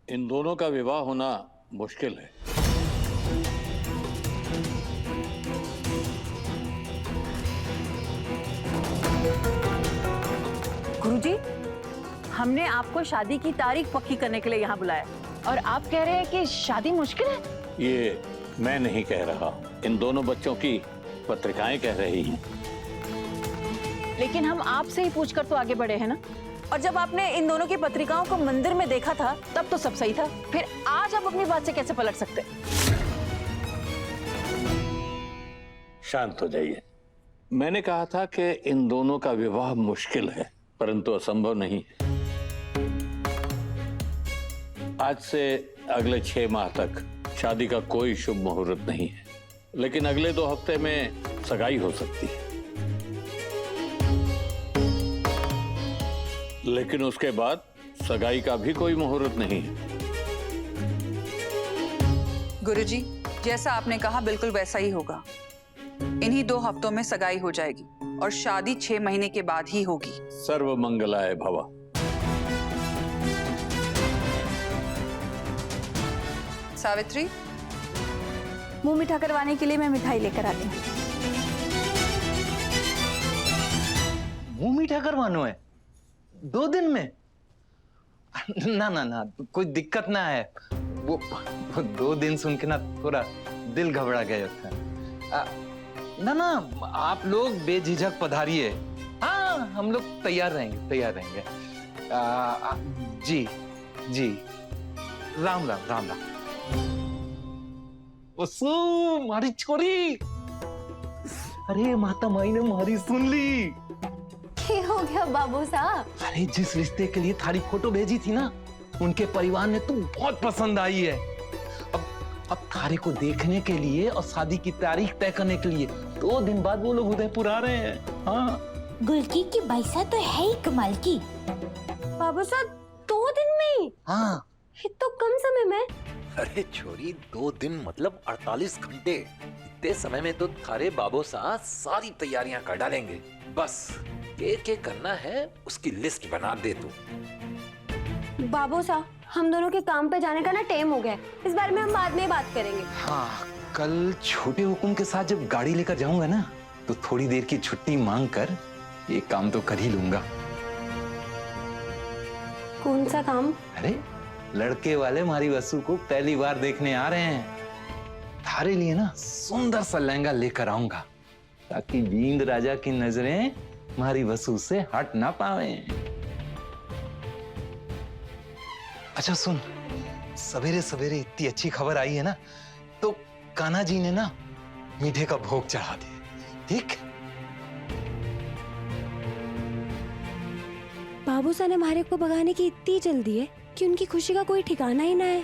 इन दोनों का विवाह होना मुश्किल है। गुरुजी, हमने आपको शादी की तारीख पक्की करने के लिए यहाँ बुलाया और आप कह रहे हैं कि शादी मुश्किल है। ये मैं नहीं कह रहा, इन दोनों बच्चों की पत्रिकाएं कह रही हैं। लेकिन हम आपसे ही पूछकर तो आगे बढ़े हैं ना। और जब आपने इन दोनों की पत्रिकाओं को मंदिर में देखा था तब तो सब सही था, फिर आज आप अपनी बात से कैसे पलट सकते? शांत हो जाइए। मैंने कहा था कि इन दोनों का विवाह मुश्किल है, परंतु असंभव नहीं है। आज से अगले 6 माह तक शादी का कोई शुभ मुहूर्त नहीं है, लेकिन अगले 2 हफ्ते में सगाई हो सकती है। लेकिन उसके बाद सगाई का भी कोई मुहूर्त नहीं है। गुरुजी, जैसा आपने कहा बिल्कुल वैसा ही होगा। इन्हीं 2 हफ्तों में सगाई हो जाएगी और शादी 6 महीने के बाद ही होगी। सर्व मंगलाय भवा। सावित्री, मुंह मीठा करवाने के लिए मैं मिठाई लेकर आती हूँ। मुंह मीठा करवाना है 2 दिन में? ना ना ना, कोई दिक्कत ना है। वो 2 दिन सुन के ना थोड़ा दिल घबरा गया था। ना ना, आप लोग बेझिझक पधारिए। हाँ, हम लोग तैयार रहेंगे, तैयार रहेंगे। जी जी, राम राम राम राम। ओसू मारी छोरी, अरे माता माई ने मारी सुन ली। क्या हो गया बाबू साहब? अरे जिस रिश्ते के लिए थारी फोटो भेजी थी ना, उनके परिवार ने तो बहुत पसंद आई है। अब थारे को देखने के लिए और शादी की तारीख तय करने के लिए 2 दिन बाद वो लोग उदयपुर आ रहे हैं। हाँ, गुलकी की बैसा तो है ही कमाल की। बाबू साहब 2 दिन में? हाँ, ये तो कम समय में। अरे छोरी, 2 दिन मतलब 48 घंटे। इतने समय में तो थारे बाबू साहब सारी तैयारियां कर डालेंगे। बस के करना है उसकी लिस्ट बना दे तू। बाबू साहब, हम दोनों के काम पे जाने का ना टाइम हो गया है। इस बारे में हम बाद में बात करेंगे। हाँ, कल छोटे हुकुम के साथ जब गाड़ी लेकर जाऊंगा ना, तो थोड़ी देर की छुट्टी मांग कर ये काम तो कर ही लूंगा। कौन सा काम? अरे लड़के वाले मारी वसु को पहली बार देखने आ रहे हैं। थारे लिए ना सुंदर सा लहंगा लेकर आऊंगा, ताकि जींद राजा की नजरें मारी वसु से हट ना पावे। अच्छा सुन, सवेरे सवेरे इतनी अच्छी खबर आई है ना, तो कान्हा जी ने ना मीठे का भोग चढ़ा दिया, ठीक? बाबू साहब ने हमारे को भगाने की इतनी जल्दी है कि उनकी खुशी का कोई ठिकाना ही ना है।